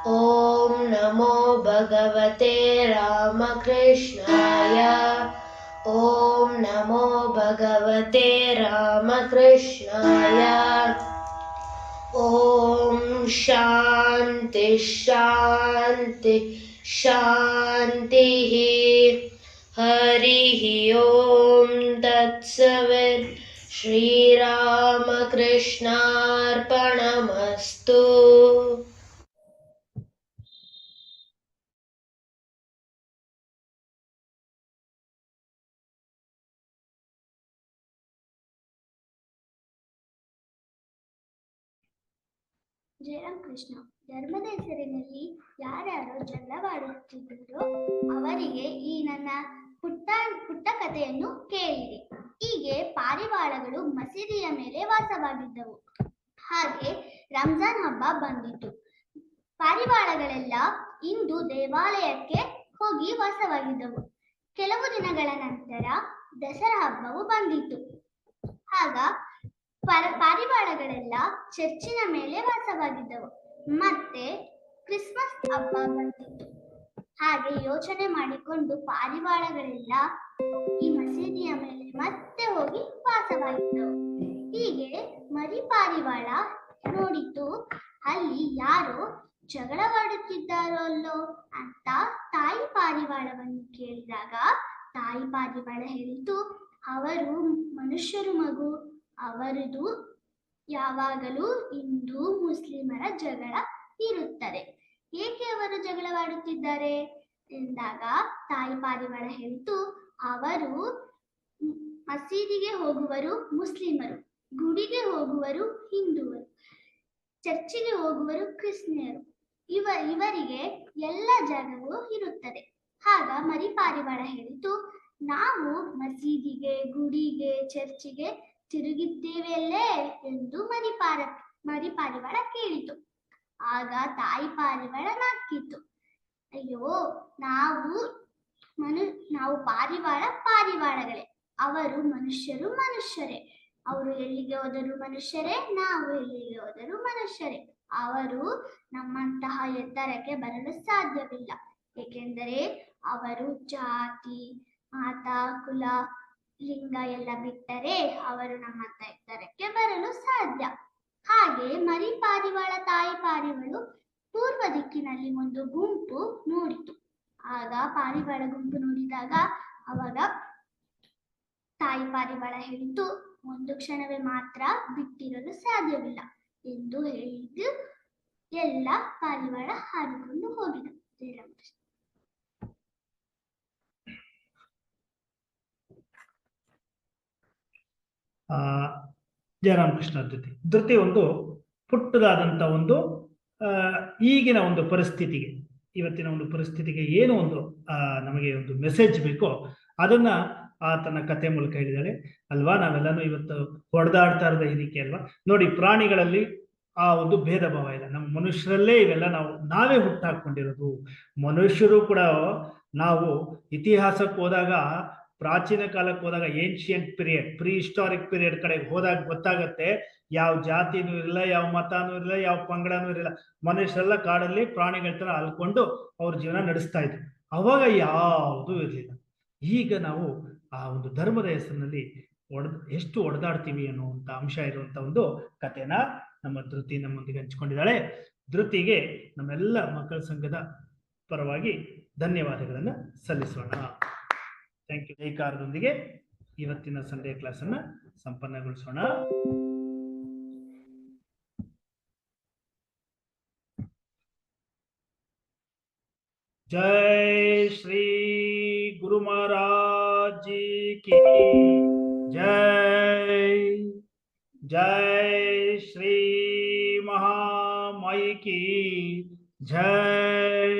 ॐ नमो भगवते रामकृष्णाय। ॐ नमो भगवते रामकृष्णाय। ॐ शान्ति शान्ति शान्तिः। हरिः ॐ तत्सवित्। श्रीरामकृष्णार्पणमस्तु। ಜಯರಾಮ್ ಕೃಷ್ಣ. ಧರ್ಮದ ಹೆಸರಿನಲ್ಲಿ ಯಾರ್ಯಾರೋ ಜಗಳವಾಡುತ್ತಿದ್ದರೋ ಅವರಿಗೆ ಈ ನನ್ನ ಪುಟ್ಟ ಕಥೆಯನ್ನು ಕೇಳಿರಿ. ಹೀಗೆ ಪಾರಿವಾಳಗಳು ಮಸೀದಿಯ ಮೇಲೆ ವಾಸವಾಗಿದ್ದವು. ಹಾಗೆ ರಂಜಾನ್ ಹಬ್ಬ ಬಂದಿತು. ಪಾರಿವಾಳಗಳೆಲ್ಲ ಇಂದು ದೇವಾಲಯಕ್ಕೆ ಹೋಗಿ ವಾಸವಾಗಿದ್ದವು. ಕೆಲವು ದಿನಗಳ ನಂತರ ದಸರಾ ಹಬ್ಬವು ಬಂದಿತು. ಆಗ ಪಾರಿವಾಳಗಳೆಲ್ಲ ಚರ್ಚಿನ ಮೇಲೆ ವಾಸವಾಗಿದ್ದವು. ಮತ್ತೆ ಕ್ರಿಸ್ಮಸ್ ಹಬ್ಬ ಬಂದಿತ್ತು. ಹಾಗೆ ಯೋಚನೆ ಮಾಡಿಕೊಂಡು ಪಾರಿವಾಳಗಳೆಲ್ಲ ಈ ಮಸೀದಿಯ ಮೇಲೆ ಮತ್ತೆ ಹೋಗಿ ವಾಸವಾಗಿದ್ದವು. ಹೀಗೆ ಮರಿ ಪಾರಿವಾಳ ನೋಡಿತು, ಅಲ್ಲಿ ಯಾರೋ ಜಗಳವಾಡುತ್ತಿದ್ದಾರಲ್ಲೋ ಅಂತ ತಾಯಿ ಪಾರಿವಾಳವನ್ನು ಕೇಳಿದಾಗ ತಾಯಿ ಪಾರಿವಾಳ ಹೇಳಿತು, ಅವರು ಮನುಷ್ಯರು ಮಗು, ಅವರದು ಯಾವಾಗಲೂ ಹಿಂದೂ ಮುಸ್ಲಿಮರ ಜಗಳ ಇರುತ್ತದೆ. ಏಕೆ ಅವರು ಜಗಳವಾಡುತ್ತಿದ್ದಾರೆ ಎಂದಾಗ ತಾಯಿ ಪಾರಿವಾಳ ಹೇಳಿತು, ಅವರು ಮಸೀದಿಗೆ ಹೋಗುವರು ಮುಸ್ಲಿಮರು, ಗುಡಿಗೆ ಹೋಗುವರು ಹಿಂದುವರು, ಚರ್ಚಿಗೆ ಹೋಗುವರು ಕ್ರಿಶ್ಚಿಯರು, ಇವರಿಗೆ ಎಲ್ಲ ಜಾಗವೂ ಇರುತ್ತದೆ. ಆಗ ಮರಿ ಪಾರಿವಾಳ ಹೇಳಿತು, ನಾವು ಮಸೀದಿಗೆ, ಗುಡಿಗೆ, ಚರ್ಚಿಗೆ ತಿರುಗಿದ್ದೇವೆಯಲ್ಲೇ ಎಂದು ಮರಿ ಪಾರಿವಾಳ ಕೇಳಿತು. ಆಗ ತಾಯಿ ಪಾರಿವಾಳ ನಕ್ಕಿತು. ಅಯ್ಯೋ, ನಾವು ಪಾರಿವಾಳಗಳೇ, ಅವರು ಮನುಷ್ಯರೇ. ಅವರು ಎಲ್ಲಿಗೆ ಹೋದರೂ ಮನುಷ್ಯರೇ, ನಾವು ಎಲ್ಲಿಗೆ ಹೋದರೂ ಮನುಷ್ಯರೇ. ಅವರು ನಮ್ಮಂತಹ ಎತ್ತರಕ್ಕೆ ಬರಲು ಸಾಧ್ಯವಿಲ್ಲ. ಏಕೆಂದರೆ ಅವರು ಜಾತಿ, ಮತ, ಕುಲ, ಲಿಂಗ ಎಲ್ಲ ಬಿಟ್ಟರೆ ಅವರು ನಮ್ಮಂತ ಎತ್ತರಕ್ಕೆ ಬರಲು ಸಾಧ್ಯ. ಹಾಗೆ ಮರಿ ಪಾರಿವಾಳ ತಾಯಿ ಪಾರಿವಾಳು ಪೂರ್ವ ದಿಕ್ಕಿನಲ್ಲಿ ಒಂದು ಗುಂಪು ನೋಡಿತು. ಆಗ ಪಾರಿವಾಳ ಗುಂಪು ನೋಡಿದಾಗ ಅವಾಗ ತಾಯಿ ಪಾರಿವಾಳ ಹೇಳಿತು, ಒಂದು ಕ್ಷಣವೇ ಮಾತ್ರ ಬಿಟ್ಟಿರಲು ಸಾಧ್ಯವಿಲ್ಲ ಎಂದು ಹೇಳಿದ್ದು ಎಲ್ಲ ಪಾರಿವಾಳ ಹಾರಿಕೊಂಡು ಹೋಗಿದ. ಜಯರಾಮಕೃಷ್ಣ. ಜಯರಾಮಕೃಷ್ಣ ಧೃತಿ ಒಂದು ಪುಟ್ಟದಾದಂಥ ಒಂದು ಈಗಿನ ಒಂದು ಪರಿಸ್ಥಿತಿಗೆ, ಇವತ್ತಿನ ಒಂದು ಪರಿಸ್ಥಿತಿಗೆ ಏನು ಒಂದು ನಮಗೆ ಒಂದು ಮೆಸೇಜ್ ಬೇಕೋ ಅದನ್ನ ತನ್ನ ಕತೆ ಮೂಲಕ ಹೇಳಿದಾಳೆ ಅಲ್ವಾ. ನಾವೆಲ್ಲಾನು ಇವತ್ತು ಹೊಡೆದಾಡ್ತಾ ಇರೋದು ಇದಕ್ಕೆ ಅಲ್ವಾ. ನೋಡಿ, ಪ್ರಾಣಿಗಳಲ್ಲಿ ಆ ಒಂದು ಭೇದ ಭಾವ ಇಲ್ಲ, ನಮ್ಮ ಮನುಷ್ಯರಲ್ಲೇ ಇವೆಲ್ಲ ನಾವೇ ಹುಟ್ಟಾಕೊಂಡಿರೋದು. ಮನುಷ್ಯರು ಕೂಡ ನಾವು ಇತಿಹಾಸಕ್ಕೆ ಹೋದಾಗ, ಪ್ರಾಚೀನ ಕಾಲಕ್ಕೆ ಹೋದಾಗ, ancient period, prehistoric period ಕಡೆಗೆ ಹೋದಾಗ ಗೊತ್ತಾಗತ್ತೆ, ಯಾವ ಜಾತಿನೂ ಇರಲಿಲ್ಲ, ಯಾವ ಮತನೂ ಇರಲಿಲ್ಲ, ಯಾವ ಪಂಗಡನೂ ಇರಲಿಲ್ಲ. ಮನುಷ್ಯರೆಲ್ಲ ಕಾಡಲ್ಲಿ ಪ್ರಾಣಿಗಳ ತರ ಅಲ್ಕೊಂಡು ಅವ್ರ ಜೀವನ ನಡೆಸ್ತಾ ಇದ್ರು. ಅವಾಗ ಯಾವುದೂ ಇರಲಿಲ್ಲ. ಈಗ ನಾವು ಆ ಒಂದು ಧರ್ಮದ ಹೆಸರಿನಲ್ಲಿ ಎಷ್ಟು ಒಡೆದಾಡ್ತೀವಿ ಅನ್ನುವಂಥ ಅಂಶ ಇರುವಂತ ಒಂದು ಕಥೆನ ನಮ್ಮ ಧೃತಿ ನಮ್ಮೊಂದಿಗೆ ಹಂಚಿಕೊಂಡಿದ್ದಾಳೆ. ಧೃತಿಗೆ ನಮ್ಮೆಲ್ಲ ಮಕ್ಕಳ ಸಂಘದ ಪರವಾಗಿ ಧನ್ಯವಾದಗಳನ್ನು ಸಲ್ಲಿಸೋಣ. Thank you. ಜೈಕಾರದೊಂದಿಗೆ ಇವತ್ತಿನ ಸಂಡೇ ಕ್ಲಾಸ್ ಅನ್ನ ಸಂಪನ್ನಗೊಳಿಸೋಣ. जय श्री गुरु महाराज जी की जय। जय श्री महामाई की जय।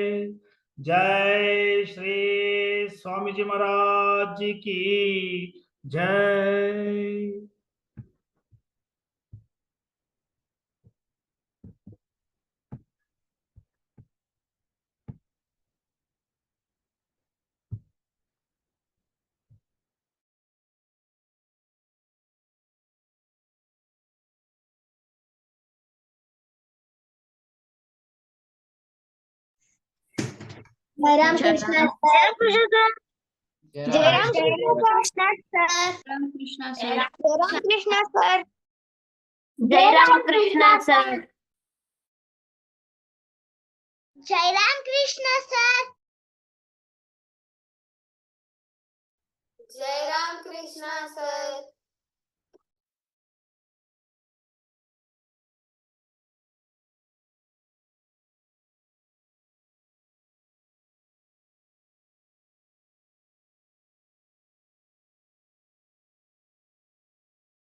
जय श्री स्वामी जी महाराज जी की जय। Jairam Krishna sir. Jairam Krishna sir. Jairam Krishna sir. Jairam Krishna sir. Jairam Krishna sir. Jairam Krishna sir.